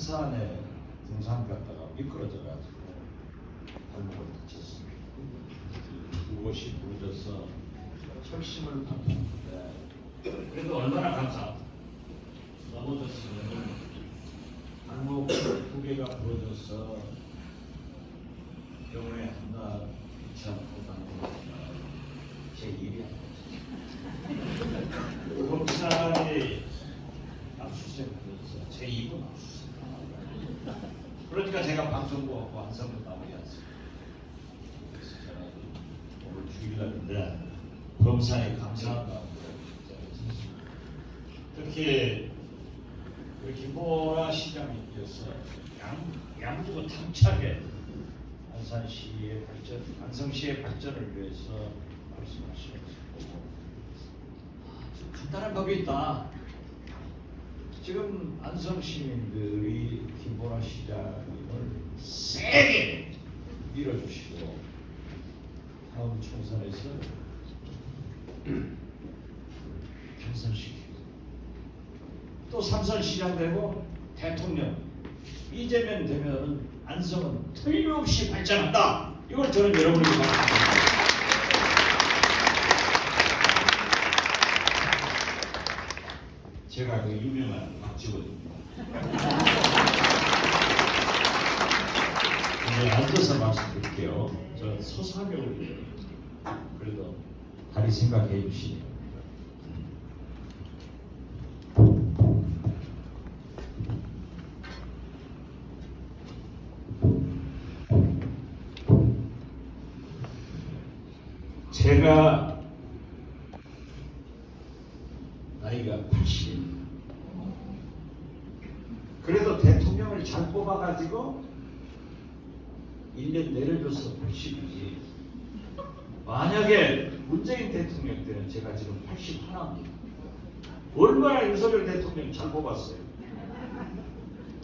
산에 등산 갔다가 미끄러져가지고 발목을 다쳤습니다. 무엇이 부러져서 철심을 받았는데 그래도 얼마나 감사합니다. 넘어졌으면 발목 두 개가 부러져서 병원에 한나 귀찮고 다니니까 제 일이 아니죠. 검사에 압수수색 부르서 제 입은 압수수색. 그러니까 제가 방송국하고 완성도 마무리했어요. 그래서 제가 오늘 주일날인데 검사에 감사한 마음으로 특히 김보라 시장이 이어서 양주고 탐차게 안산시의 발전, 안성시의 발전을 위해서 말씀하시는 거고 간단한 법이 있다. 지금 안성 시민들이 김보라 시장님을 세게 밀어주시고 다음 총선에서 당선시키고 또 3선 시장 되고 대통령 이재명 되면 안성은 틀림없이 발전한다. 이걸 저는 여러분이 바랍니다. 제가 그 유명한 박지원입니다. 이제 앉아서 말씀드릴게요. 저 서사명을 그래도 다리 생각해 주시네요. 제가 나이가 80입니다. 그래도 대통령을 잘 뽑아가지고 1년 내려줘서 80이지. 만약에 문재인 대통령 때는 제가 지금 81입니다. 얼마나 윤석열 대통령 잘 뽑았어요.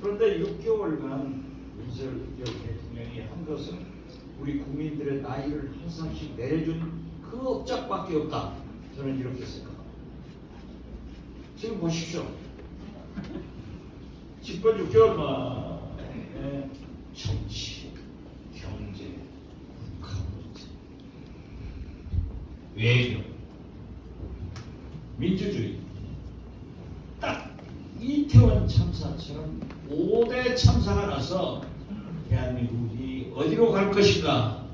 그런데 6개월간 윤석열 대통령이 한 것은 우리 국민들의 나이를 한 살씩 내려준 그 업적밖에 없다. 저는 이렇게 생각합니다. 지금 보십시오. 집권 6개월 만에 정치, 경제, 북한 문제, 외교, 민주주의 딱 이태원 참사처럼 5대 참사가 나서 대한민국이 어디로 갈 것인가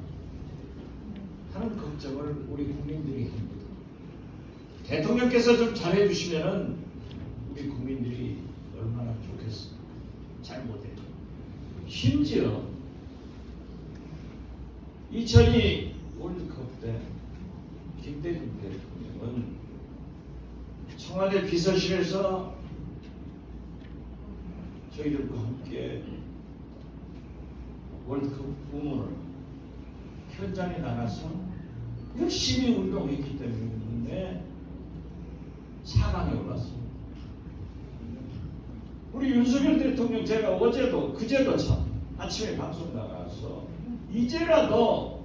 하는 걱정을 우리 국민들이 합니다. 대통령께서 좀 잘해주시면은 우리 국민들이 얼마나 좋겠어요. 잘 못해요. 심지어 2002 월드컵 때 김대중 대통령은 청와대 비서실에서 저희들과 함께 월드컵 부문을 현장에 나가서 열심히 운동했기 때문에 4강에 올랐습니다. 우리 윤석열 대통령 제가 어제도 그제도 참 아침에 방송 나가서 이제라도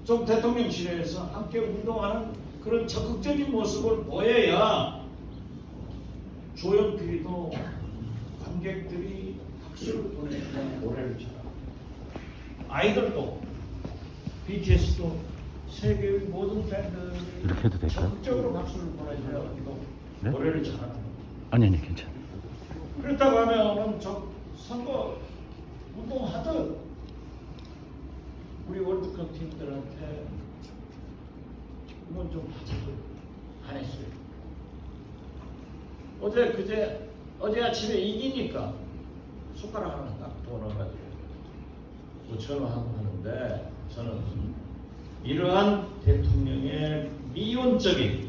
좀 대통령실에서 함께 운동하는 그런 적극적인 모습을 보여야 조연필이도 관객들이 박수를 보내주는 노래를 잘하고 아이들도 BTS도 세계의 모든 팬들이 적극적으로 박수를 보내줘야 네? 노래를 잘하는 아니 괜찮아. 그렇다고 하면은 저 선거 운동하듯 우리 월드컵 팀들한테 이건 좀 하자고 안 했어요. 어제 아침에 이기니까 숟가락 하나 딱 넣어가지고 전화하고 하는데 저는 이러한 대통령의 미온적인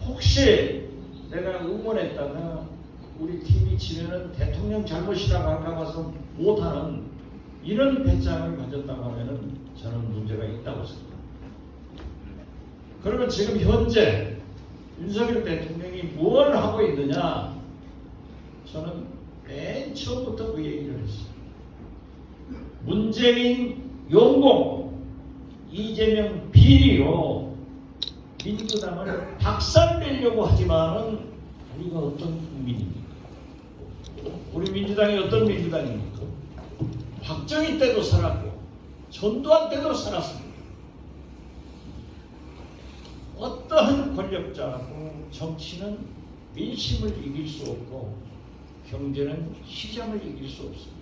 혹시 내가 응원했다가 우리 팀이 지면은 대통령 잘못이라고 할까 봐서 못하는 이런 배짱을 가졌다고 하면은 저는 문제가 있다고 생각합니다. 그러면 지금 현재 윤석열 대통령이 뭘 하고 있느냐? 저는 맨 처음부터 그 얘기를 했어요. 문재인 용공, 이재명 비리로 민주당을 박살내려고 하지만은 우리가 어떤 국민입니까? 우리 민주당이 어떤 민주당입니까? 박정희 때도 살았고 전두환 때도 살았습니다. 어떠한 권력자하고 정치는 민심을 이길 수 없고 경제는 시장을 이길 수 없습니다.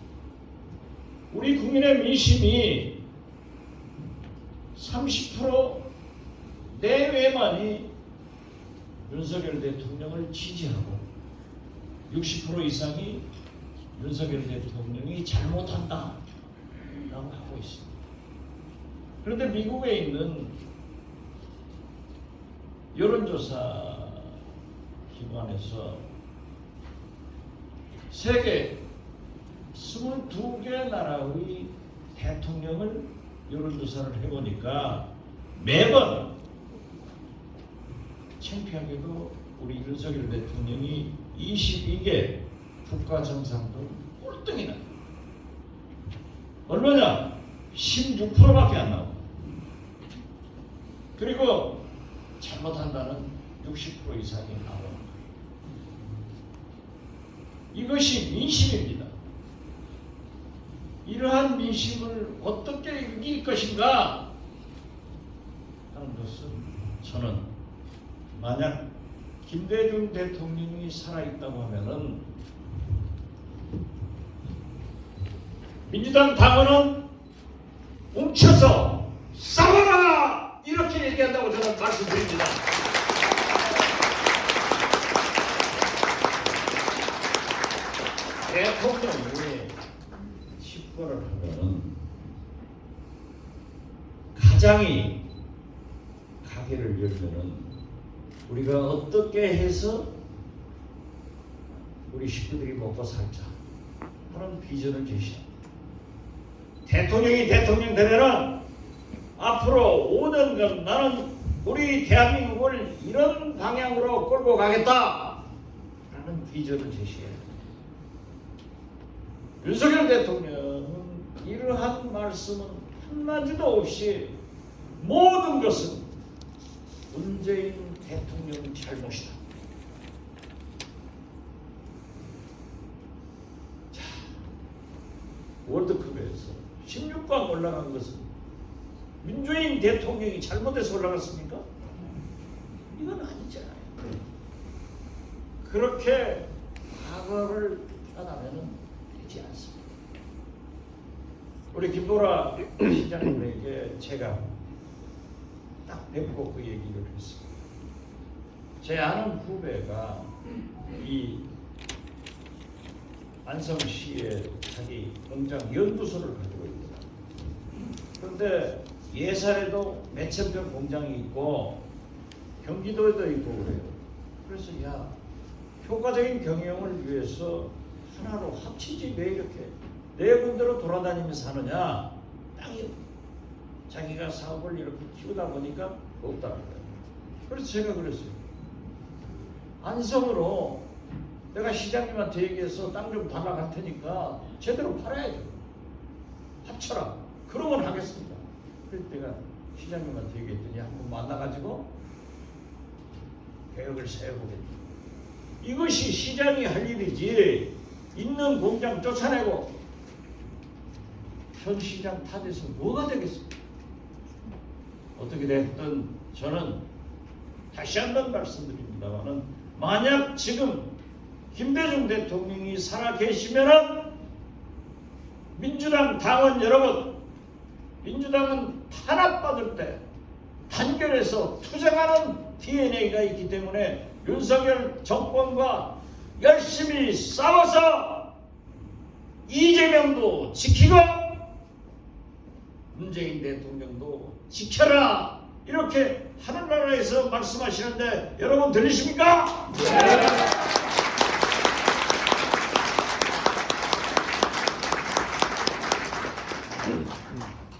우리 국민의 민심이 30% 내외만이 윤석열 대통령을 지지하고 60% 이상이 윤석열 대통령이 잘못한다 라고 하고 있습니다. 그런데 미국에 있는 여론조사 기관에서 세계 22개 나라의 대통령을 여론조사를 해보니까 매번 창피하게도 우리 윤석열 대통령이 22개 국가 정상도 꼴등이 나요. 얼마냐? 16%밖에 안 나오고. 그리고 잘못한다는 60% 이상이 나오는 거예요. 이것이 민심입니다. 이러한 민심을 어떻게 이길 것인가 하는 것은 저는 만약 김대중 대통령이 살아있다고 하면은 민주당 당원은 뭉쳐서 싸워라! 이렇게 얘기한다고 저는 말씀드립니다. 대통령이 집권을 하면은 가장이 가게를 열면은 우리가 어떻게 해서 우리 식구들이 먹고 살자 하는 비전을 제시합니다. 대통령이 대통령 되면은 앞으로 5년간 나는 우리 대한민국을 이런 방향으로 끌고 가겠다 라는 비전을 제시해요. 윤석열 대통령은 이러한 말씀은 한마디도 없이 모든 것은 문재인 대통령 잘못이다. 자, 월드컵에서 16강 올라간 것은 문재인 대통령이 잘못해서 올라갔습니까? 이건 아니잖아요. 그렇게 과거를 비난하면 되지 않습니다. 우리 김보라 시장님에게 제가 딱 뵙고 그 얘기를 했습니다. 제 아는 후배가 이 안성시에 자기 공장 연구소를 가지고 있더라. 그런데 예산에도 몇천 평 공장이 있고 경기도에도 있고 그래요. 그래서 야, 효과적인 경영을 위해서 하나로 합치지 왜 이렇게 네 군데로 돌아다니면서 하느냐. 땅이 자기가 사업을 이렇게 키우다 보니까 없더라고요. 그래서 제가 그랬어요. 안성으로 내가 시장님한테 얘기해서 땅 좀 달라고 할 테니까 제대로 팔아야죠. 합쳐라. 그러면 하겠습니다. 그래서 내가 시장님한테 얘기했더니 한번 만나가지고 계획을 세워보겠다. 이것이 시장이 할 일이지 있는 공장 쫓아내고 현 시장 탓해서 뭐가 되겠습니까? 어떻게 됐든 저는 다시 한번 말씀드립니다만은 만약 지금 김대중 대통령이 살아계시면은 민주당 당원 여러분, 민주당은 탄압받을 때 단결해서 투쟁하는 DNA가 있기 때문에 윤석열 정권과 열심히 싸워서 이재명도 지키고 문재인 대통령도 지켜라 이렇게 하늘나라에서 말씀하시는데 여러분 들리십니까? 네.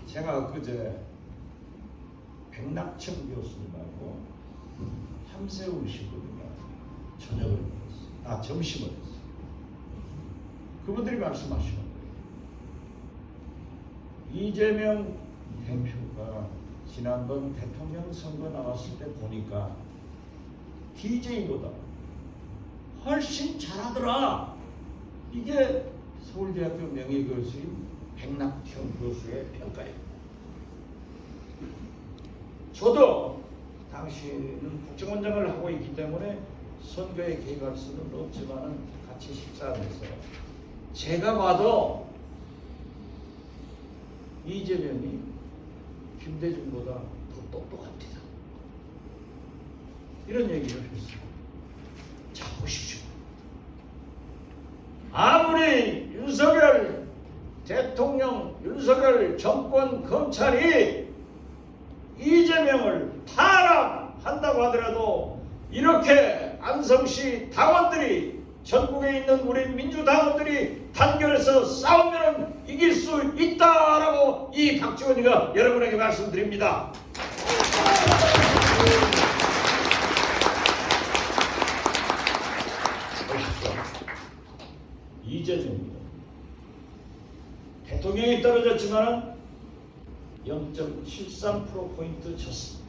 제가 그제 백낙천 교수님하고 함세훈 씨거든요. 저녁을 먹었어요. 점심을 했어요. 그분들이 말씀하시는 거예요. 이재명 대표가 지난번 대통령 선거 나왔을 때 보니까 DJ보다 훨씬 잘하더라. 이게 서울대학교 명예교수인 백낙형 교수의 평가예요. 저도 당시는 국정원장을 하고 있기 때문에 선거에 개입할 수는 없지만 같이 식사하면서 제가 봐도 이재명이 김대중보다 더 똑똑합니다. 이런 얘기를 했어요. 자, 보십시오. 아무리 윤석열 대통령, 윤석열 정권 검찰이 이재명을 탄압한다고 하더라도 이렇게 안성시 당원들이, 전국에 있는 우리 민주당원들이 단결해서 싸우면 이길 수 있다라고 이 박지원이가 여러분에게 말씀드립니다. 보십시오. 이재명입니다. 대통령이 떨어졌지만 0.73%포인트 졌습니다.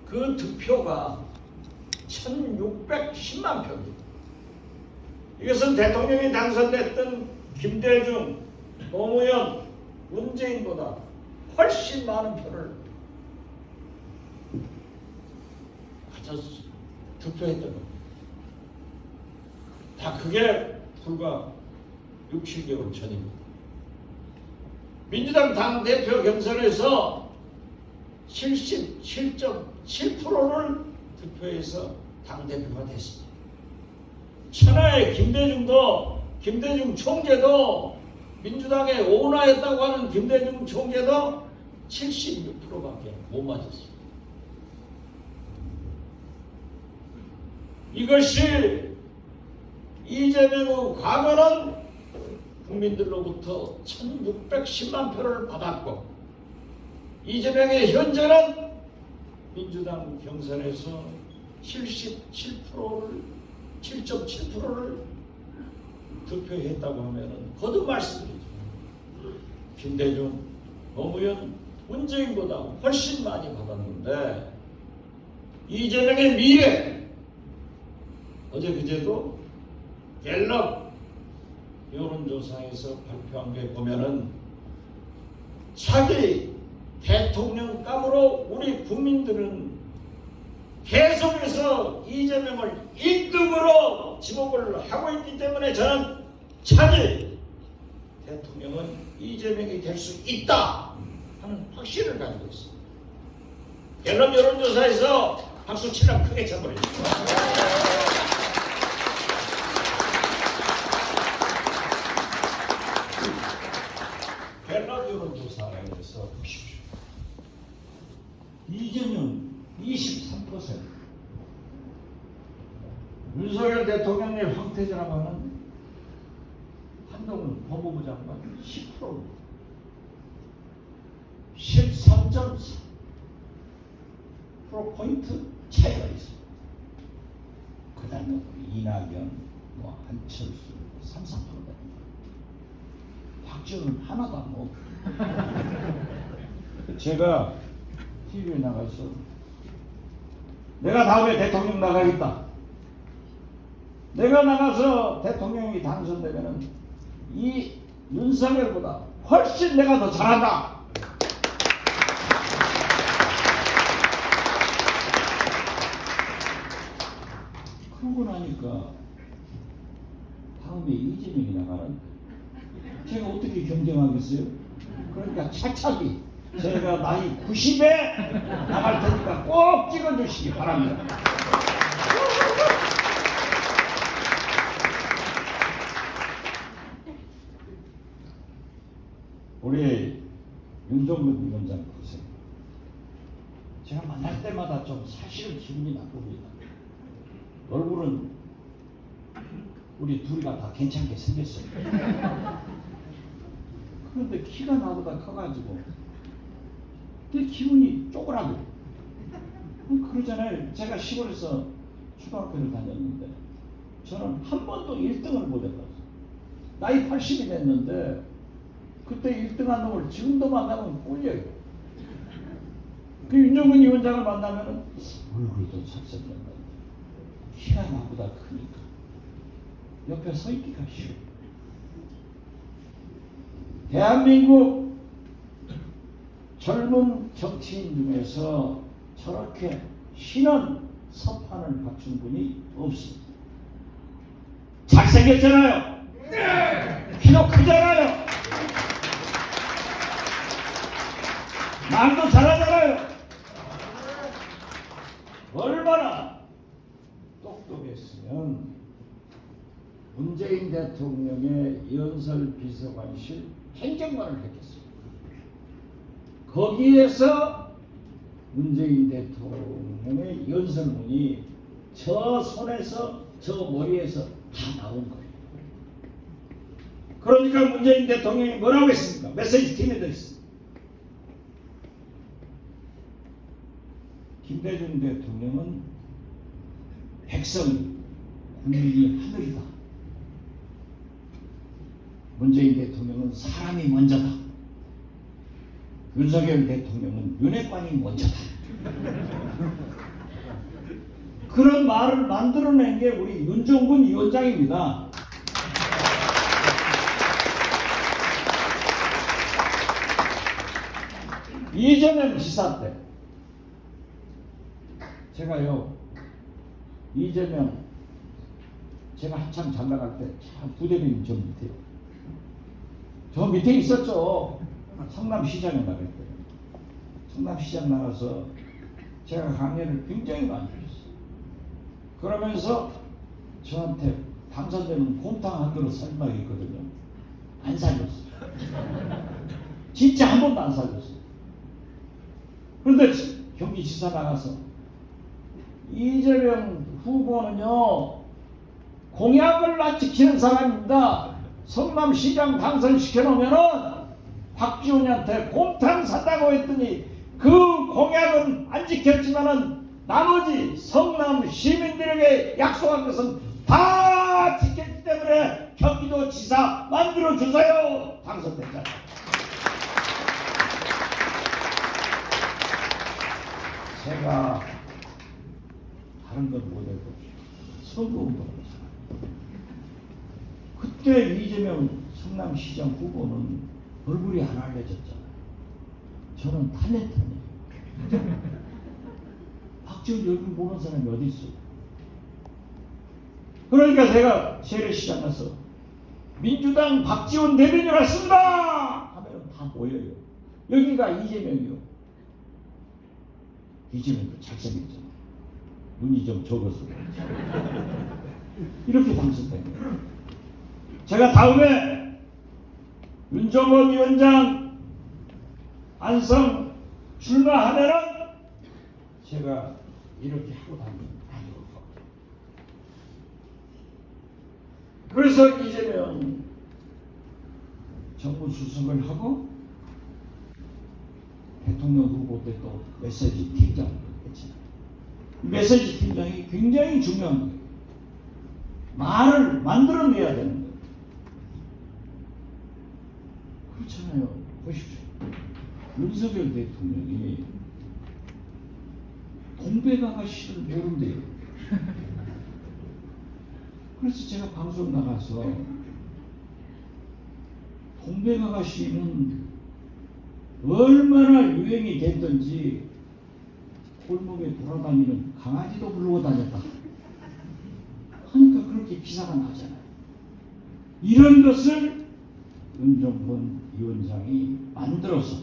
그 득표가 1610만 표입니다. 이것은 대통령이 당선됐던 김대중, 노무현, 문재인보다 훨씬 많은 표를 가져서 득표했던 겁니다. 다 그게 불과 6, 7개월 전입니다. 민주당 당대표 경선에서 77.7%를 득표해서 당대표가 됐습니다. 천하의 김대중 총재도, 민주당의 오나였다고 하는 김대중 총재도 76%밖에 못 맞았습니다. 이것이 이재명의 과거는 국민들로부터 1610만 표를 받았고, 이재명의 현재는 민주당 경선에서 7.7%를 득표했다고 하면은 거듭 말씀드리죠. 김대중, 노무현, 문재인보다 훨씬 많이 받았는데 이재명의 미래, 어제 그제도 갤럽 여론조사에서 발표한 게 보면은 차기 대통령감으로 우리 국민들은 계속해서 이재명을 1등으로 지목을 하고 있기 때문에 저는 차기 대통령은 이재명이 될 수 있다 하는 확신을 가지고 있습니다. 갤럽 여론조사에서 박수 치면 크게 쳐버립니다. 갤럽 여론조사에서 보십시오. 이재명 23%, 윤석열 대통령의 황태자라고 하는 한동훈 법무부 장관 10%, 13.4%포인트 차이가 있습니다. 그 다음에 이낙연, 한철수 3~4%다. 박지원은 하나도 안 먹고. 제가 TV에 나가서 내가 다음에 대통령 나가겠다. 내가 나가서 대통령이 당선되면은 이 윤석열보다 훨씬 내가 더 잘한다. 그러고 나니까 다음에 이재명이 나가는데 제가 어떻게 경쟁하겠어요? 그러니까 차차기 제가 나이 90에 나갈 테니까 꼭 찍어주시기 바랍니다. 우리 윤종근 위원장 보세요. 제가 만날 때마다 좀 사실은 기분이 나쁩니다. 얼굴은 우리 둘이가 다 괜찮게 생겼어요. 그런데 키가 나보다 커가지고 내 기분이 쪼그라들어. 그러잖아요. 제가 시골에서 초등학교를 다녔는데 저는 한 번도 1등을 못 해봤어요. 나이 80이 됐는데 그때 1등한 놈을 지금도 만나면 꼴려요. 그 윤종근 위원장을 만나면 얼굴도 삭삭한다. 키가 나보다 크니까. 옆에 서 있기가 쉬워. 대한민국 젊은 정치인 중에서 저렇게 신원 서판을 갖춘 분이 없습니다. 잘생겼잖아요. 키도 크잖아요. 말도 잘하잖아요. 얼마나 똑똑했으면 문재인 대통령의 연설 비서관실 행정관을 했겠습니다. 거기에서 문재인 대통령의 연설문이 저 손에서 저 머리에서 다 나온 거예요. 그러니까 문재인 대통령이 뭐라고 했습니까? 메시지 팀에 들었습니다. 김대중 대통령은 백성이 국민이 하늘이다. 문재인 대통령은 사람이 먼저다. 윤석열 대통령은 윤핵관이 먼저다. 그런 말을 만들어낸 게 우리 윤종군 위원장입니다. 이재명 지사 때 제가요, 이재명 제가 한참 잘 나갈 때 부대리님 저 밑에요. 저 밑에 있었죠. 성남시장에 나갈 때. 성남시장 나가서 제가 강연을 굉장히 많이 했어요. 그러면서 저한테 당선되면 곰탕 한 그릇 살막 있거든요. 안 살렸어요. 진짜 한 번도 안 살렸어요. 그런데 경기지사 나가서 이재명 후보는요, 공약을 안 지키는 사람입니다. 성남시장 당선시켜놓으면은 박지원이한테 곰탕 산다고 했더니 그 공약은 안 지켰지만은 나머지 성남 시민들에게 약속한 것은 다 지켰기 때문에 경기도지사 만들어 주세요. 당선됐잖아요. 제가 다른 건 못해도 선거운동을 했어요. 그때 이재명 성남시장 후보는 얼굴이 안 알려졌잖아요. 저는 탤런트예요. 박지원 얼굴 모르는 사람이 어디 있어요? 그러니까 제가 세례시장 가서 민주당 박지원 대변인 왔습니다 하면 다 모여요. 여기가 이재명이요. 이재명도 잘생겼잖아요. 눈이 좀 적어서 이렇게 당선된 거예요. 제가 다음에 윤종건 위원장 안성 출마하면은 제가 이렇게 하고 다니는 거예요. 그래서 이재명 정무수석을 하고 대통령 후보 때 또 메시지 팀장을 했잖아요. 메시지 팀장이 굉장히 중요한 거예요. 말을 만들어내야 되는 거예요. 그렇잖아요. 보십시오. 윤석열 대통령이 동백아가씨를 모른대요. 그래서 제가 방송 나가서 동백아가씨는 얼마나 유행이 됐든지 골목에 돌아다니는 강아지도 부르고 다녔다 하니까 그렇게 기사가 나잖아요. 이런 것을 윤종건 위원장이 만들어서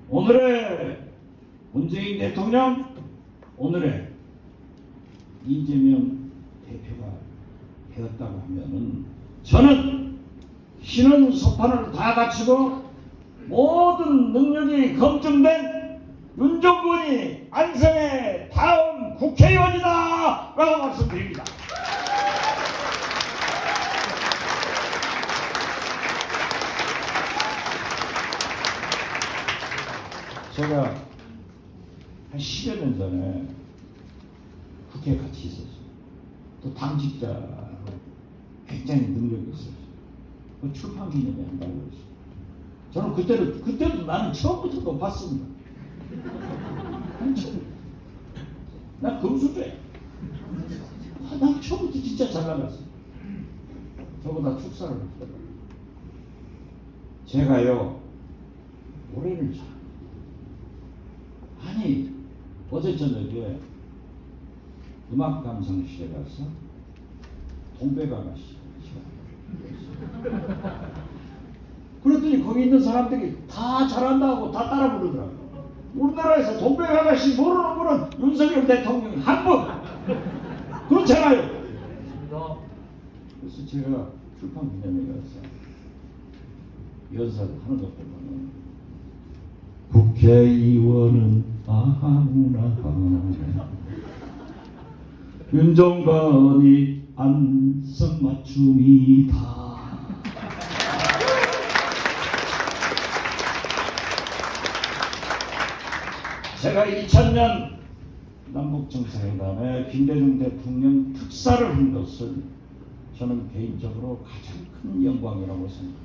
오늘의 문재인 대통령, 오늘의 이재명 대표가 되었다고 하면은 저는 신원 소판을 다 갖추고 모든 능력이 검증된 윤종건이 안성의 다음 국회의원이다 라고 말씀드립니다. 제가 한 10여 년 전에 국회에 같이 있었어요. 또 당직자로 굉장히 능력이 있었어요. 그 출판 기념회 한다고 했어요. 저는 그때도 나는 처음부터 높았습니다. 난 금수저야. 난 처음부터 진짜 잘 나갔어. 저보다 축사를 했더라고요. 제가요, 노래를 잘. 아니, 어제 저녁에 음악 감상실에 가서 동백아가씨 그랬더니 거기 있는 사람들이 다 잘한다고 다 따라 부르더라고요. 우리나라에서 동백아가씨 모르는 분은 윤석열 대통령 한 분. 그렇잖아요. 그래서 제가 출판 기념회에 가서 연설을 하는 것 보면은 국회의원은 아무나 윤정관이 안성맞춤이다. 제가 2000년 남북정상회담에 김대중 대통령 특사를 한 것을 저는 개인적으로 가장 큰 영광이라고 생각합니다.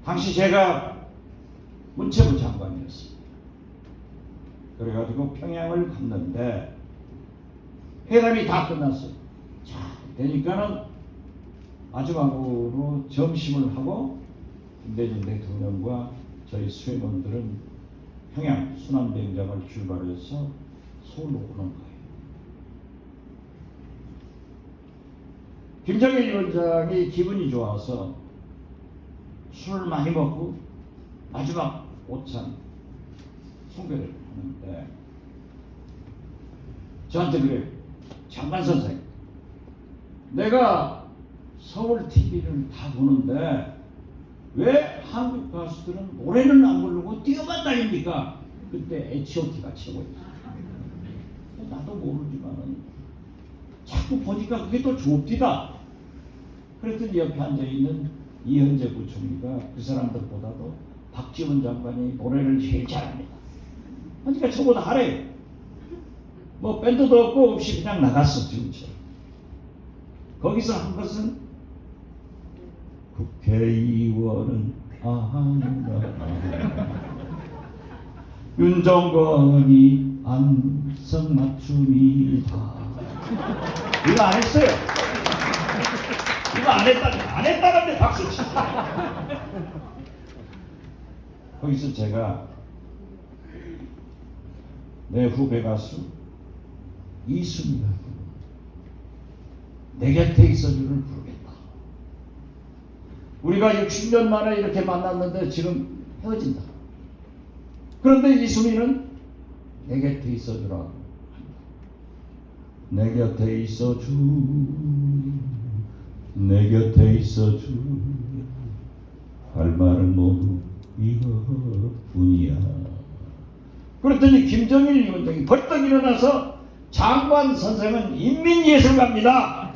당시 제가 문체부 장관이었습니다. 그래가지고 평양을 갔는데 회담이 다 끝났어요. 자, 그러니까는 마지막으로 점심을 하고 김대중 대통령과 저희 수행원들은 평양 순환비행장을 출발해서 서울로 오는 거예요. 김정일 위원장이 기분이 좋아서 술을 많이 먹고 마지막 오찬 송별을 하는데 저한테 그래요. 장관 선생, 내가 서울 TV를 다 보는데 왜 한국 가수들은 노래는 안 부르고 뛰어만 다닙니까? 그때 H.O.T가 최고였어요. 나도 모르지만은 자꾸 보니까 그게 또 좋디다. 그랬더니 옆에 앉아있는 이현재 부총리가 그 사람들보다도 박지원 장관이 노래를 제일 잘합니다. 그러니까 저보다 하래요. 뭐 밴드도 없고 없이 그냥 나갔어 지금처럼. 거기서 한 것은 국회의원은 아무나 윤정권이 안성맞춤이다. 이거 안 했어요. 이거 안 했다는데 박수 치죠. 거기서 제가 내 후배 가수 이순이가 내 곁에 있어주를 부르겠다. 우리가 60년 만에 이렇게 만났는데 지금 헤어진다. 그런데 이순이는 내 곁에 있어주라고 한다. 내 곁에 있어주, 내 곁에 있어주, 할 말은 모두 이것뿐이야. 그랬더니 김정일 위원장이 벌떡 일어나서 장관 선생은 인민예술가입니다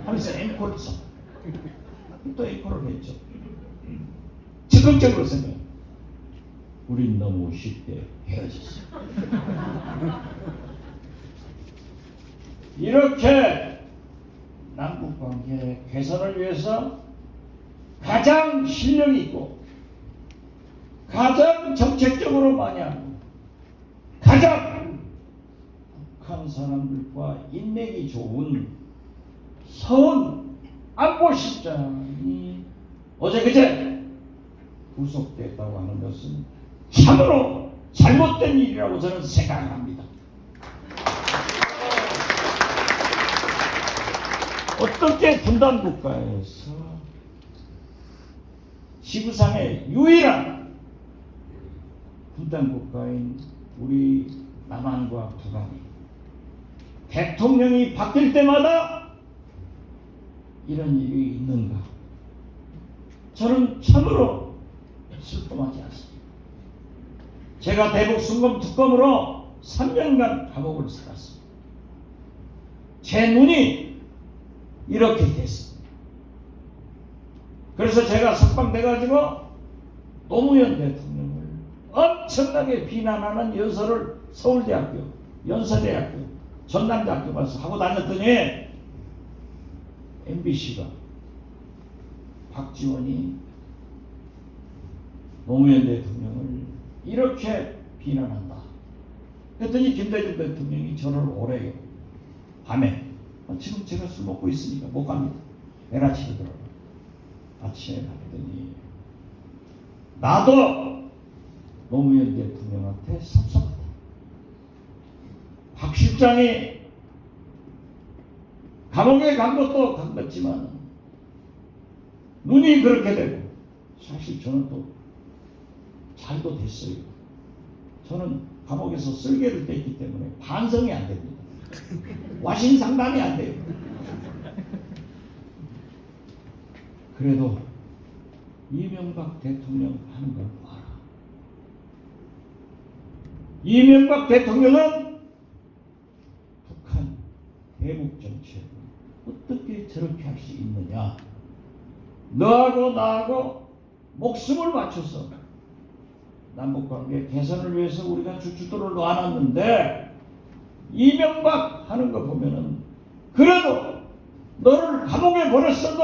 하면서 앵콜을 써. 또 앵콜을 했죠. 적극적으로 생각해. 우린 너무 쉽게 헤어졌어. 이렇게 남북관계 개선을 위해서 가장 실력이 있고 가장 정책적으로 많이 하고 가장 북한 사람들과 인맥이 좋은 서훈 안보실장이 어제 그제 구속됐다고 하는 것은 참으로 잘못된 일이라고 저는 생각합니다. 어떻게 분단 국가에서 지구상의 유일한 분단 국가인 우리 남한과 북한이 대통령이 바뀔 때마다 이런 일이 있는가? 저는 참으로 슬퍼하지 않습니다. 제가 대북 순금 특검으로 3년간 감옥을 살았습니다. 제 눈이 이렇게 됐습니다. 그래서 제가 석방돼가지고 노무현 대통령을 엄청나게 비난하는 연설을 서울대학교, 연세대학교, 전남대학교 가서 하고 다녔더니 MBC가 박지원이 노무현 대통령을 이렇게 비난한다. 그랬더니 김대중 대통령이 저를 오래요. 밤에 지금 제가 술 먹고 있으니까 못 갑니다. 내가 치르더라고. 아침에 가더니 나도 노무현 대통령한테 섭섭하다. 박 실장이 감옥에 간 것도 간 거지만 눈이 그렇게 되고 사실 저는 또 잘도 됐어요. 저는 감옥에서 쓸개를 뗐기 때문에 반성이 안 됩니다. 와신 상담이 안 돼요. 그래도 이명박 대통령 하는 걸 봐라. 이명박 대통령은 북한 대북 정책을 어떻게 저렇게 할 수 있느냐. 너하고 나하고 목숨을 바쳐서 남북관계 개선을 위해서 우리가 주춧돌을 놔놨는데 이명박 하는 거 보면은 그래도 너를 감옥에 보냈어도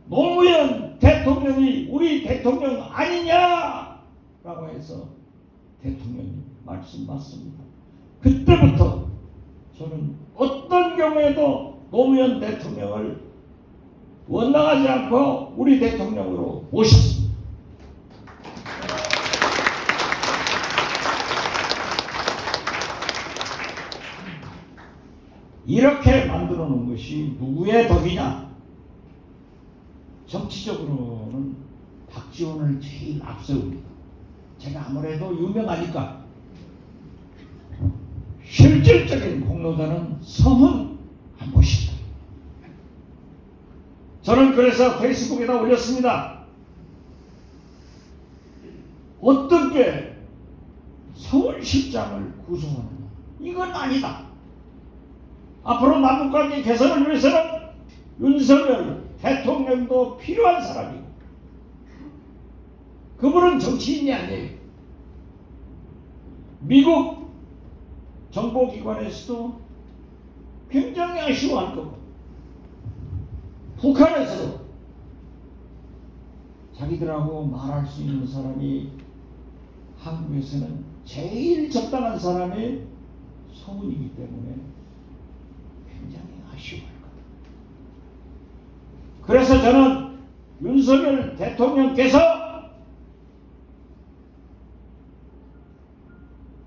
노무현 대통령이 우리 대통령 아니냐라고 해서 대통령이 말씀 맞습니다. 그때부터 저는 어떤 경우에도 노무현 대통령을 원망하지 않고 우리 대통령으로 모셨습니다. 이렇게 만들어 놓은 것이 누구의 덕이냐? 정치적으로는 박지원을 제일 앞세웁니다. 제가 아무래도 유명하니까. 실질적인 공로자는 성은 한 것이다. 저는 그래서 페이스북에다 올렸습니다. 어떻게 서울시장을 구속하느냐? 이건 아니다. 앞으로 남북관계 개선을 위해서는 윤석열 대통령도 필요한 사람이고 그분은 정치인이 아니에요. 미국 정보기관에서도 굉장히 아쉬워할 거고 북한에서도 자기들하고 말할 수 있는 사람이 한국에서는 제일 적당한 사람이 서훈이기 때문에 굉장히 아쉬워할 거다. 그래서 저는 윤석열 대통령께서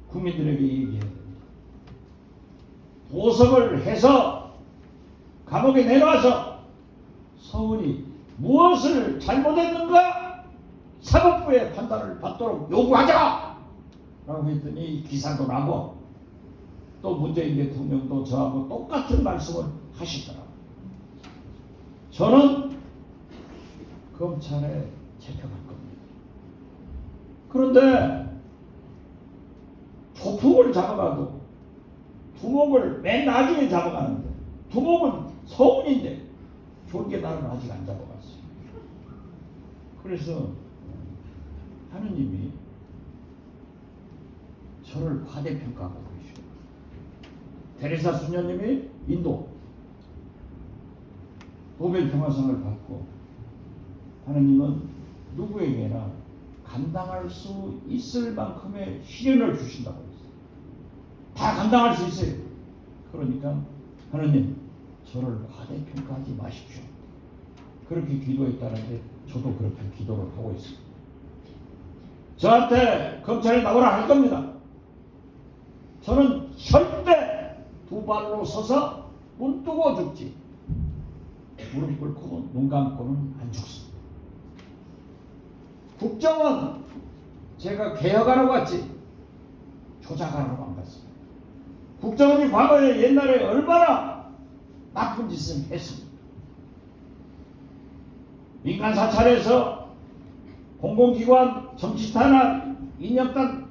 국민들에게 얘기해야 됩니다. 보석을 해서 감옥에 내놔서 서훈이 무엇을 잘못했는가 사법부의 판단을 받도록 요구하자! 라고 했더니 기사도 나고 또 문재인 대통령도 저하고 똑같은 말씀을 하시더라고요. 저는 검찰에 잡혀갈 겁니다. 그런데 조폭을 잡아가도 두목을 맨 나중에 잡아가는데 두목은 서훈인데 졸개 나를 아직 안 잡아갔어요. 그래서 하느님이 저를 과대평가하고 계시고 테레사 수녀님이 인도 노벨 평화상을 받고 하느님은 누구에게나 감당할 수 있을 만큼의 시련을 주신다고 했어요. 다 감당할 수 있어요. 그러니까 하느님 저를 과대평가하지 마십시오. 그렇게 기도했다는데 저도 그렇게 기도를 하고 있습니다. 저한테 검찰에 나오라 할 겁니다. 저는 절대 두 발로 서서 눈 뜨고 죽지 무릎 꿇고 눈 감고는 안 죽습니다. 국정원 제가 개혁하러 갔지 조작하러 안 갔습니다. 국정원이 과거에 옛날에 얼마나 나쁜 짓을 했습니다. 민간 사찰에서 공공기관, 정치탄압, 인혁단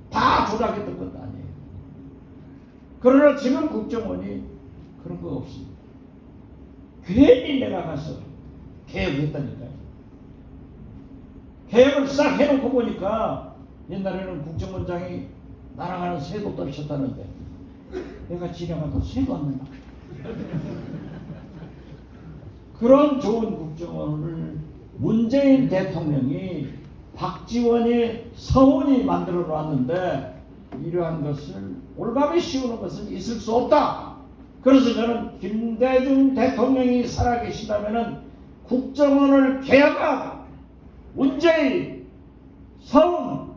다 조작했던 것도 아니에요. 그러나 지금 국정원이 그런 거 없습니다. 괜히 내가 가서 개혁했다니까요. 개혁을 싹 해놓고 보니까 옛날에는 국정원장이 날아가는 새도 떨쳤다는데 내가 지나가도 새도 안 나가. 그런 좋은 국정원을 문재인 대통령이 박지원이 서훈이 만들어 놨는데 이러한 것을 올가매 씌우는 것은 있을 수 없다. 그래서 저는 김대중 대통령이 살아계신다면은 국정원을 개혁하고 문재인, 서훈,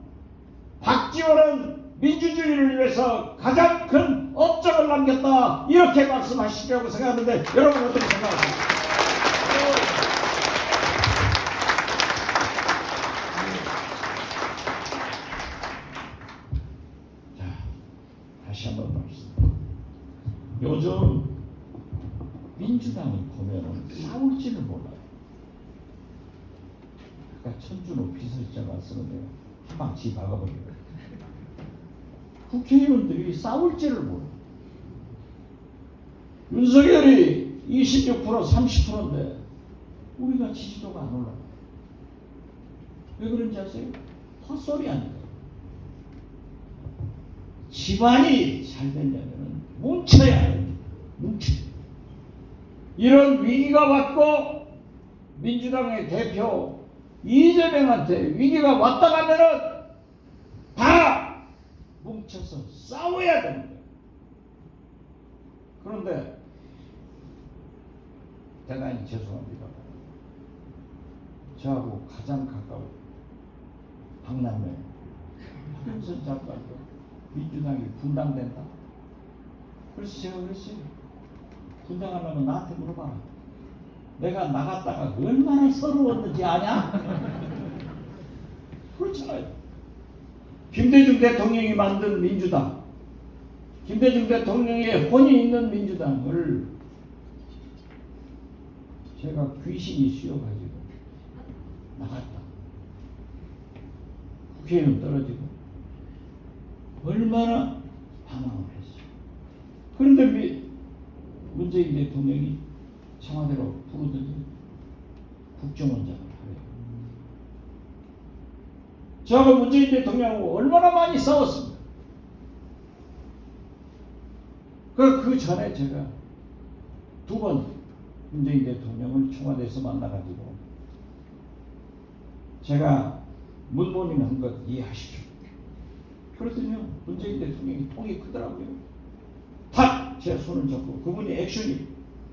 박지원은 민주주의를 위해서 가장 큰 업적을 남겼다 이렇게 말씀하시려고 생각하는데 여러분 어떻게 생각하십니까? 자, 다시 한번 말씀. 요즘 민주당이 보면은 싸울지를 몰라요. 아까 천준호 비서실장 말씀을 한방 지 박아버리고 국회의원들이 싸울지를 몰라요. 윤석열이 26% 30%인데 우리가 지지도가 안 올라가요. 왜 그런지 아세요? 헛소리 아니에요. 집안이 잘 되려면 뭉쳐야 해요. 뭉쳐. 이런 위기가 왔고 민주당의 대표 이재명한테 위기가 왔다 가면은 다 뭉쳐서 싸워야 되는 거예요. 그런데 대단히 죄송합니다. 저하고 가장 가까운 박남매 박영선 장관도 민주당이 분당된다. 그래서 제가 그랬어요. 분당하려면 나한테 물어봐라. 내가 나갔다가 얼마나 서러웠는지 아냐? 그렇잖아요. 김대중 대통령이 만든 민주당, 김대중 대통령의 혼이 있는 민주당을 제가 귀신이 씌워가지고 나갔다. 국회의원 떨어지고 얼마나 방황을 했어요. 그런데 문재인 대통령이 청와대로 부르더니 국정원장을 하래요. 저하고 문재인 대통령하고 얼마나 많이 싸웠습니다. 그 전에 제가 두 번 문재인 대통령을 청와대에서 만나가지고 제가 문모닝 한 것 이해하십시오. 그랬더니 문재인 대통령이 통이 크더라고요. 탁 제 손을 잡고 그분이 액션이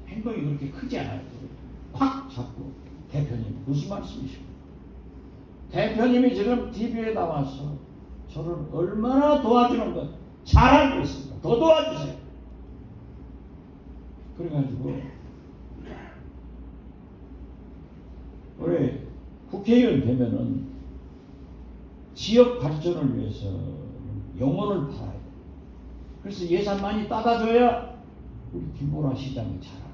행동이 그렇게 크지 않아요. 콱 잡고 대표님 무슨 말씀이십니까? 대표님이 지금 TV에 나와서 저를 얼마나 도와주는 것 잘 알고 있습니다. 더 도와주세요. 그래가지고 우리 국회의원 되면은 지역 발전을 위해서 영혼을 팔아야 돼. 그래서 예산 많이 따다줘야 우리 김보라 시장이 잘하고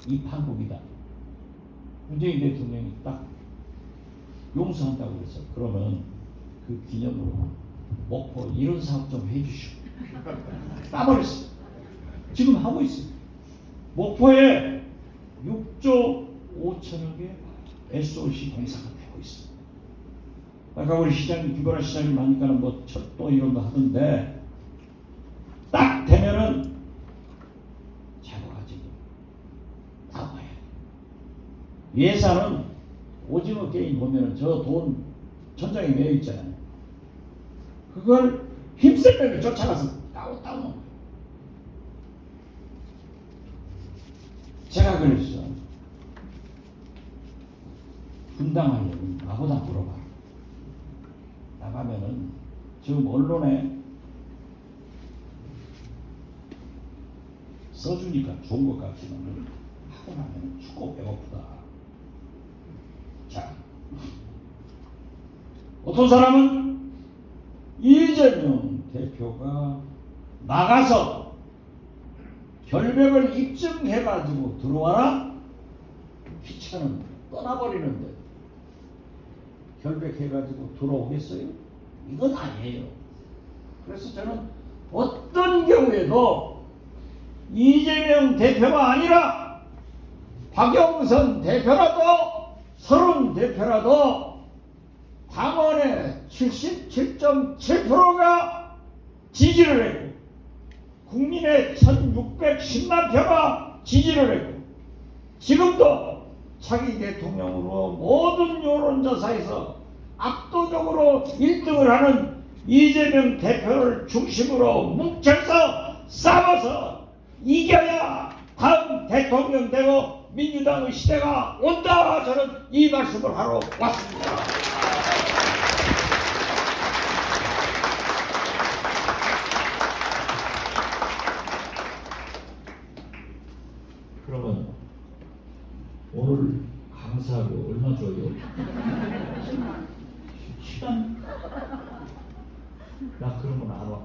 이 판국이다. 문재인 대통령이 딱 용서한다고 해서 그러면 그 기념으로 목포 이런 사업 좀 해주시오. 따버렸어. 지금 하고 있어요. 목포에 6조 5천억의 SOC 공사가 되고 있습니다. 아까 우리 시장님 김보라 시장님 하니까는 뭐 철도 이런 거 하던데 딱 되면은 잡아가지고 나와야 돼. 예산은 오징어 게임 보면은 저 돈 천장에 매여 있잖아요. 그걸 힘쓸면서 쫓아가서 따오는 거예요. 제가 그랬어. 분당하려면 나보다 물어봐. 나가면은 지금 언론에 써주니까 좋은 것 같지만 하고 나면 죽고 배고프다. 자, 어떤 사람은 이재명 대표가 나가서 결백을 입증해가지고 들어와라? 귀찮은데 떠나버리는데 결백해가지고 들어오겠어요? 이건 아니에요. 그래서 저는 어떤 경우에도 이재명 대표가 아니라 박영선 대표라도 서른 대표라도 당원의 77.7%가 지지를 했고 국민의 1610만 표가 지지를 했고 지금도 차기 대통령으로 모든 여론조사에서 압도적으로 1등을 하는 이재명 대표를 중심으로 뭉쳐서 싸워서 이겨야 다음 대통령 되고 민주당의 시대가 온다. 저는 이 말씀을 하러 왔습니다. 그러면 오늘 강사로 얼마 줘요? 시간? 나 그러면 안 와.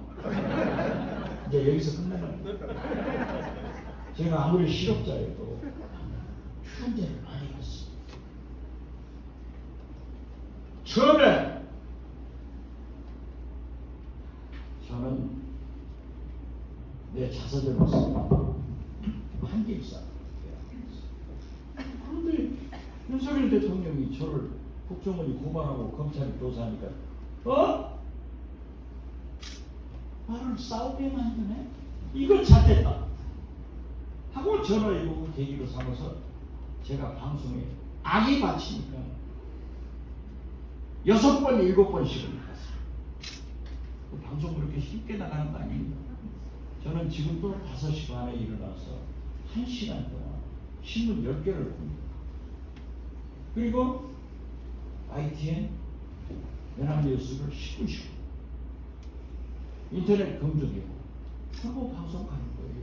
이제 여기서 끝내는 거야. 제가 아무리 실업자여도 휴원제를 많이 했어. 처음에 저는 내 자서전을 썼습니다. 한길사. 그런데 윤석열 대통령이 저를 국정원이 고발하고 검찰이 조사하니까 나를 싸우게 만드네? 이건 잘됐다 하고 저를 이거 계기로 삼아서 제가 방송에 악이 받치니까 6번, 7번씩을 나갔어요. 그 방송 그렇게 쉽게 나가는 거 아닙니다. 저는 지금도 5시 반에 일어나서 1시간 동안 신문 10개를 봅니다. 그리고 ITN 연합뉴스를 10분씩 인터넷 검증이고 그리고 방송 가는 거예요.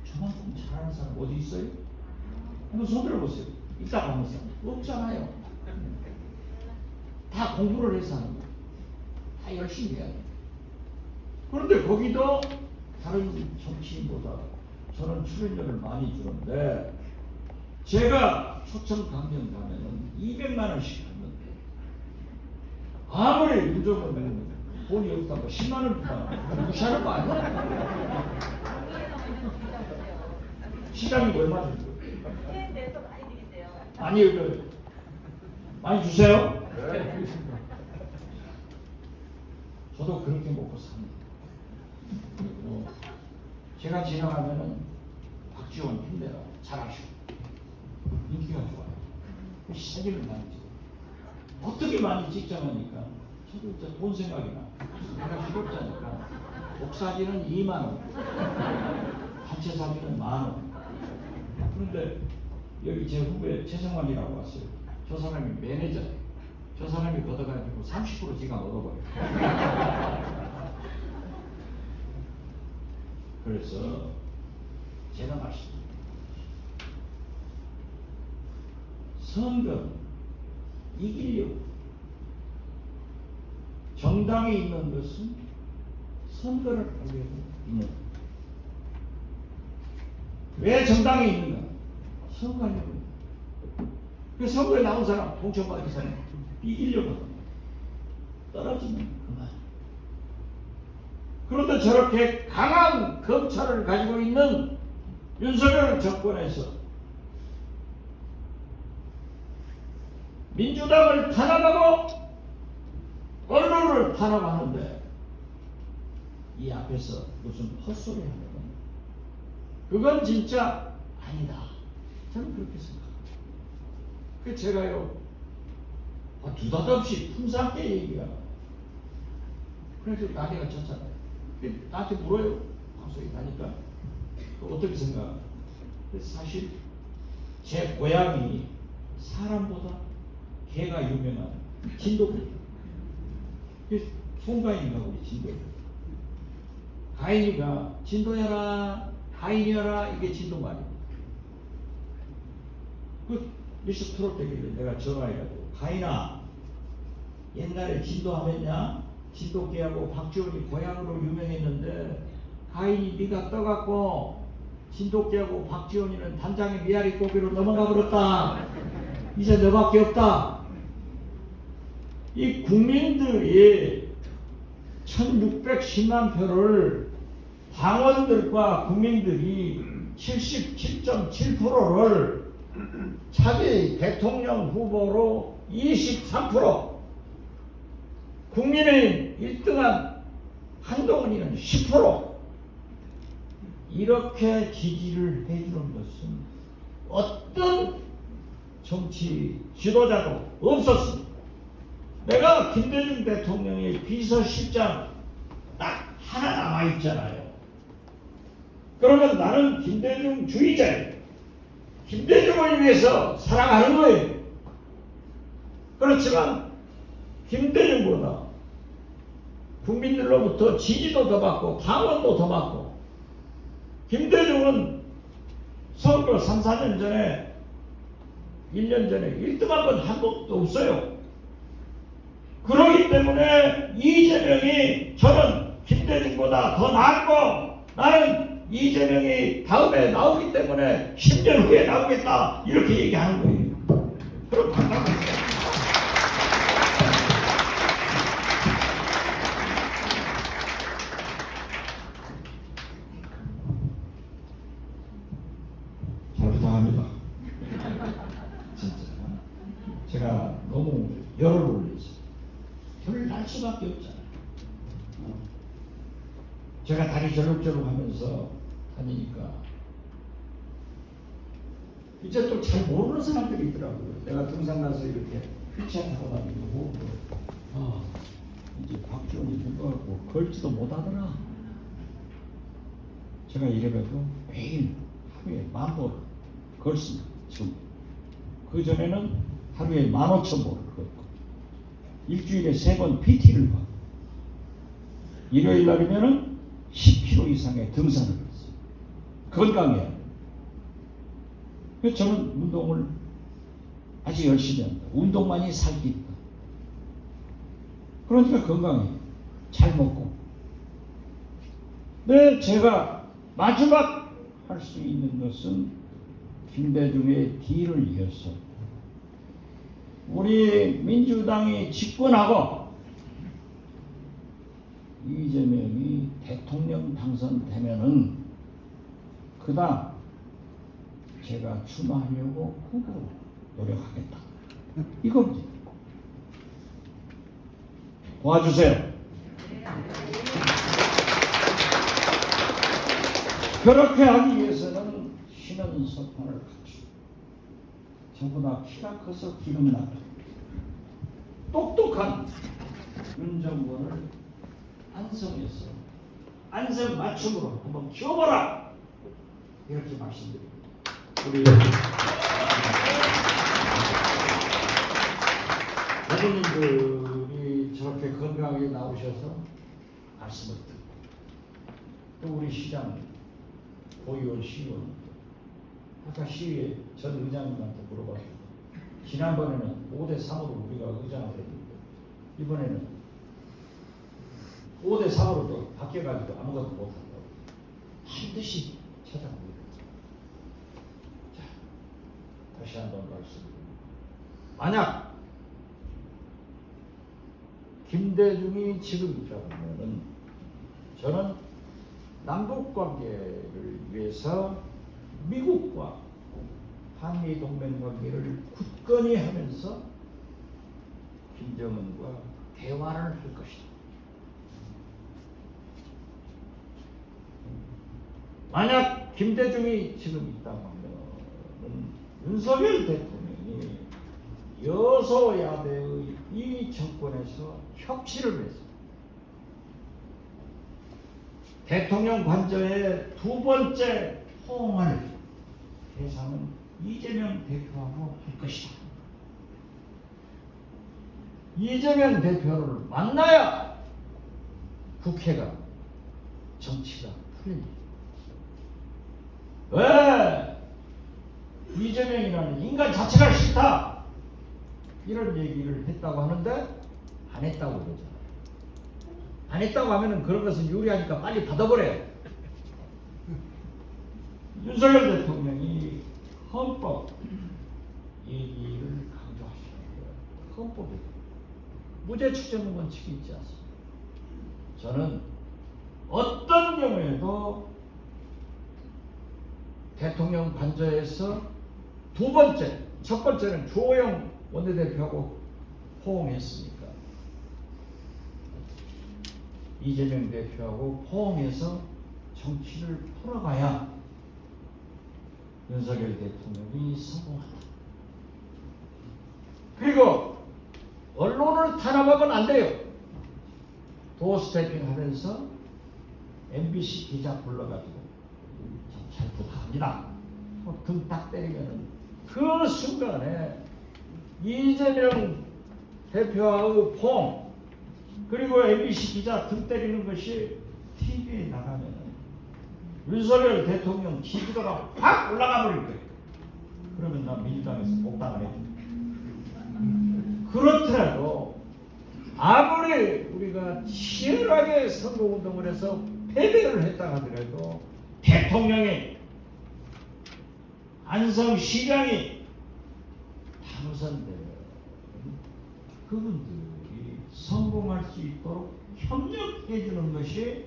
저만큼 잘하는 사람 어디 있어요? 한번 손 들어보세요. 이따가 하는 사람 없잖아요. 다 공부를 해서 하는 거예요. 다 열심히 해야 돼요. 그런데 거기도 다른 정치인보다 저는 출연료를 많이 주는데 제가 초청 강연 가면은 200만 원씩 받는데 아무리 윤석열은 돈이 없다고 10만 원 주다 무시하는 거 아니야? 시장이 얼마 정도? 내서 많이 드린대요. 아니요, 많이 주세요. 저도 그렇게 먹고 삽니다. 그리고 제가 지나가면은 박지원 힘내라 잘하시고 인기가 좋아요. 사진을 많이 찍어. 어떻게 많이 찍자니까 저도 이제 돈 생각이 나. 내가 실업자니까 복사진은 2만 원, 단체 사진은 1만 원. 그런데 여기 제 후배 최성환이라고 왔어요. 저 사람이 매니저예요. 저 사람이 걷어가지고 30% 지가 얻어버려요. 그래서 제가 말씀드립니다. 선거는 이기려고 정당에 있는 것은 선거를 하려고 있는 거예요. 왜 정당에 있는가? 선거하려고 있는 거예요. 그 선거에 나온 사람, 공천받은 사람 이기려고 합니다. 떨어지면 그만. 그런데 저렇게 강한 검찰을 가지고 있는 윤석열 정권에서 민주당을 탄압하고 언론을 탄압하는데 이 앞에서 무슨 헛소리 하면 그건 진짜 아니다. 저는 그렇게 생각합니다. 그 제가요 두닷없이 품상게 얘기가 그래서 난리가 쳤잖아요. 나한테 물어요. 방송에 가니까 어떻게 생각하나? 사실 제 고향이 사람보다 개가 유명한 진도입니다. 송가인인가 우리 진도. 가인이가 진도여라 가인이여라 이게 진도 말입니다. 그 뉴스 트롯 되길래 내가 전화해가지고 가인아 옛날에 진도 하면냐 진도개하고 박지원이 고향으로 유명했는데 가인이 네가 떠갖고 진도개하고 박지원이는 단장의 미아리 고기로 넘어가 버렸다. 이제 너밖에 없다. 이 국민들이 1610만 표를 당원들과 국민들이 77.7%를 차기 대통령 후보로 23%, 국민의힘 1등한 한동훈이는 10% 이렇게 지지를 해주는 것은 어떤 정치 지도자도 없었습니다. 내가 김대중 대통령의 비서실장 딱 하나 남아있잖아요. 그러면 나는 김대중 주의자예요. 김대중을 위해서 살아가는 거예요. 그렇지만 김대중보다 국민들로부터 지지도 더 받고 당원도 더 받고, 김대중은 선거 3, 4년 전에 1년 전에 1등한 건 한 번도 없어요. 그러기 때문에 이재명이, 저는 김대중보다 더 낫고 나는 이재명이 다음에 나오기 때문에 10년 후에 나오겠다, 이렇게 얘기하는 거예요. 그럼 반갑습니다. 잘 부탁합니다. 진짜 제가 너무 열을 올리지. 열을 날 수밖에 없잖아요. 제가 다리 절룩절룩하면서 다니니까 이제 또 잘 모르는 사람들이 있더라고요. 내가 등산 가서 이렇게 휠체어 타고 다니고, 이제 박지원이 된거같고 걸지도 못하더라. 제가 이래봬도 매일 하루에 10,000보를 걸습니다. 지금 그 전에는 하루에 15,000보를 걷고, 일주일에 3번 PT를 받고, 일요일 날이면은 10km 이상의 등산을 했어요. 건강해야 돼요. 그래서 저는 운동을 아주 열심히 합니다. 운동만이 살기 있다. 그러니까 건강해요. 잘 먹고. 네, 제가 마지막 할 수 있는 것은 김대중의 뒤를 이어서 우리 민주당이 집권하고 이재명이 대통령 당선되면은 그다음 제가 출마하려고 후보로 노력하겠다, 이겁니다. 도와주세요. 그렇게 하기 위해서는 신은 소판을 갖추고, 저보다 키가 커서 기름 나고 똑똑한 윤정권을 안성에서 안성맞춤으로 한번 키워보라, 이렇게 말씀드립니다. 우리 어머님들이 저렇게 건강하게 나오셔서 말씀을 듣고, 또 우리 시장 고의원 시의원, 아까 시의회 전 의장님한테 물어봤습니다. 지난번에는 5대3으로 우리가 의장을 했는데 이번에는 5대3으로 또 바뀌어가지고 아무것도 못한다고 반드시 찾아갑니다. 자, 다시 한번 말씀드립니다. 만약 김대중이 지금 있다면 저는 남북관계를 위해서 미국과 한미동맹관계를 굳건히 하면서 김정은과 대화를 할 것이다. 만약 김대중이 지금 있다면 윤석열 대통령이 여소야대의 이 정권에서 협치를 해서 대통령 관저의 두 번째 호응을 대상은 이재명 대표하고 할 것이다. 이재명 대표를 만나야 국회가, 정치가 풀립니다. 왜? 이재명이라는 인간 자체가 싫다, 이런 얘기를 했다고 하는데 안 했다고 그러잖아요. 안 했다고 하면은 그런 것은 유리하니까 빨리 받아버려요. 윤석열 대통령이 헌법 얘기를 강조하시는 거예요. 헌법에 무죄 추정 원칙이 있지 않습니까? 저는 어떤 경우에도 대통령 관저에서 두 번째, 첫 번째는 주호영 원내대표하고 호응했으니까 이재명 대표하고 호응해서 정치를 풀어가야 윤석열 대통령이 성공한다. 그리고 언론을 탄압하면 안 돼요. 도어 스태핑 하면서 MBC 기자 불러가지고 잘 부탁합니다. 등 딱 때리면은 그 순간에 이재명 대표와의 폼 그리고 MBC 기자 등 때리는 것이 TV에 나가면은 윤석열 대통령 지지도가 확 올라가 버릴 거예요. 그러면 나 민주당에서 복당을 해줍니다. 그렇더라도 아무리 우리가 치열하게 선거운동을 해서 패배를 했다 하더라도 대통령이 안성시장이 당선되면 그분들이 성공할 수 있도록 협력해 주는 것이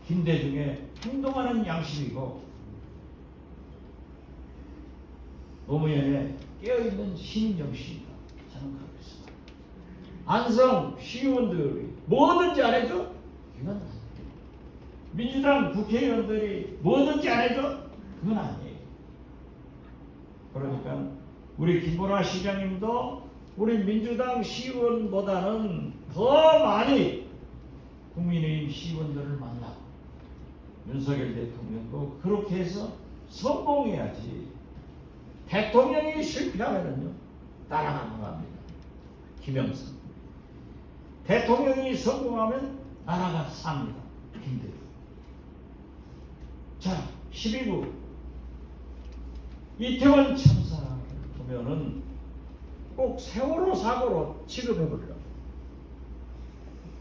김대중의 행동하는 양심이고 노무현의 깨어있는 시민정신이다. 저는 그렇게 있습니다. 안성 시의원들이 뭐든지 안 해줘? 이건 안 돼. 민주당 국회의원들이 뭐든지 안 해줘? 그건 아니에요. 그러니까 우리 김보라 시장님도 우리 민주당 시의원보다는 더 많이 국민의힘 시의원들을 만나고 윤석열 대통령도 그렇게 해서 성공해야지. 대통령이 실패하면은요 나라가 망합니다. 김영삼. 대통령이 성공하면 나라가 삽니다. 김대중. 자, 12구 이태원 참사를 보면은 꼭 세월호 사고로 취급해버리라.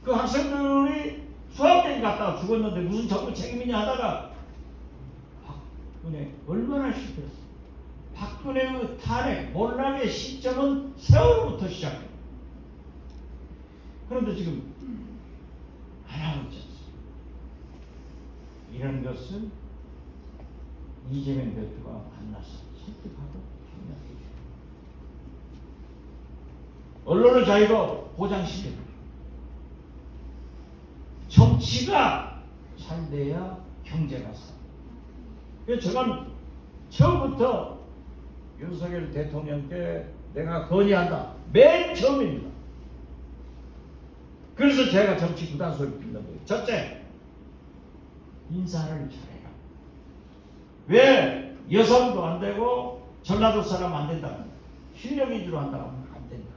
그 학생들이 수학여행 갔다가 죽었는데 무슨 정부 책임이냐 하다가 박근혜 얼마나 실패했어. 박근혜의 탄핵 몰락의 시점은 세월호부터 시작해. 그런데 지금 안 하고 있지 않습니까? 이런 것은 이재명 대표가 만나서 설득하고 협력해 줘. 언론의 자유도 보장시켜 줘. 정치가 잘 돼야 경제가 살. 그래서 저는 처음부터 윤석열 대통령께 내가 건의한다. 맨 처음입니다. 그래서 제가 정치 구단소를 빌는 거예요. 첫째, 인사를 잘해라. 왜 여성도 안 되고 전라도 사람 안 된다. 실력 위주로 한다고 하면 안 된다.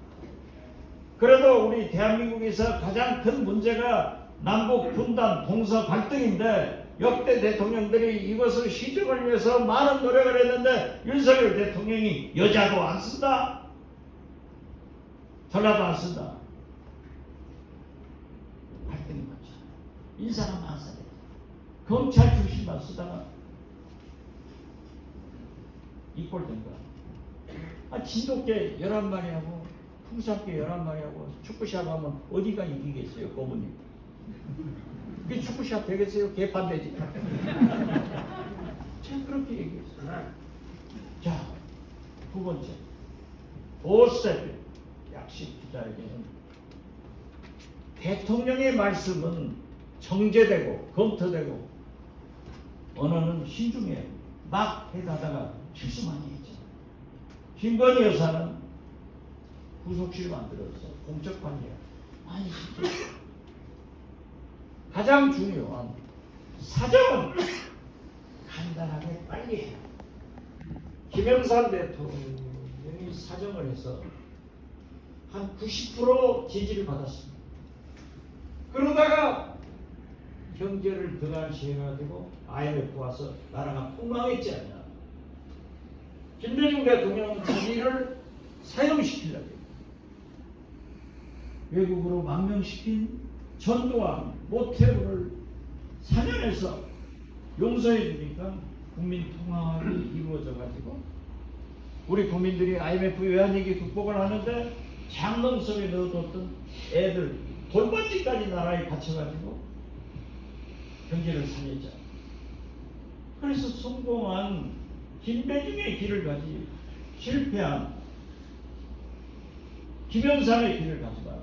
그래도 우리 대한민국에서 가장 큰 문제가 남북 분단, 동서 갈등인데 역대 대통령들이 이것을 시정을 위해서 많은 노력을 했는데 윤석열 대통령이 여자도 안 쓴다. 전라도 안 쓴다. 갈등이 많잖아. 인사가 많아야 돼. 검찰 출신만 쓰다가 이꼴된 거야. 진돗개 11마리 하고 풍산개 11마리 하고 축구샵 하면 어디가 이기겠어요, 고모님? 이게 축구샵 되겠어요? 개판되지. 제가 그렇게 얘기했어요. 자, 두 번째. 도스텝 약식 기자에게는 대통령의 말씀은 정제되고 검토되고 언어는 신중해요. 막 해다가 실수 많이 했죠. 김건희 여사는 구속실 만들어서 공적 관리야. 많이 했죠. 가장 중요한 사정은 간단하게 빨리 해요. 김영삼 대통령이 사정을 해서 한 90% 지지를 받았습니다. 그러다가 경제를 등한시해가지고 IMF 와서 나라가 폭망했지 않냐. 김대중 대통령은 자기를 사형시키려고 해요. 외국으로 망명시킨 전두환, 모태우를 사면해서 용서해 주니까 국민 통합이 이루어져 가지고 우리 국민들이 IMF 외환위기 극복을 하는데 장롱 속에 넣어뒀던 애들 돌반지까지 나라에 갇혀가지고 경제를 살렸잖아. 그래서 성공한 김대중의 길을 가지 실패한 김영삼의 길을 가지 말고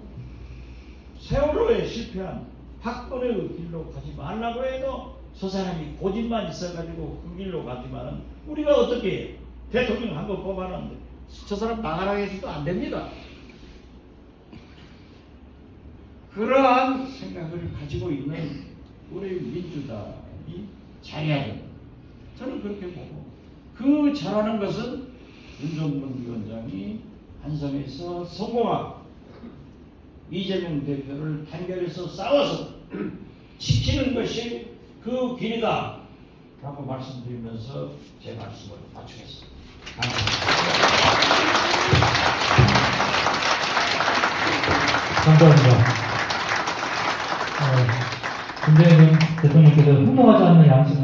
세월호에 실패한 박근혜의 길로 가지 말라고 해도 저 사람이 고집만 있어가지고 그 길로 가지만은 우리가 어떻게 해요? 대통령 한 번 뽑아놨는데 저 사람 나가라 해서도 안 됩니다. 그러한 생각을 가지고 있는 우리 민주당이 잘해야 됩니다. 저는 그렇게 보고 그 잘하는 것은 윤석열 위원장이 한성에서 성공하고 이재명 대표를 단결해서 싸워서 지키는 것이 그 길이다 라고 말씀드리면서 제 말씀을 마치겠습니다. 감사합니다. 문재인 대통령께서 흠모하지 않는 양심을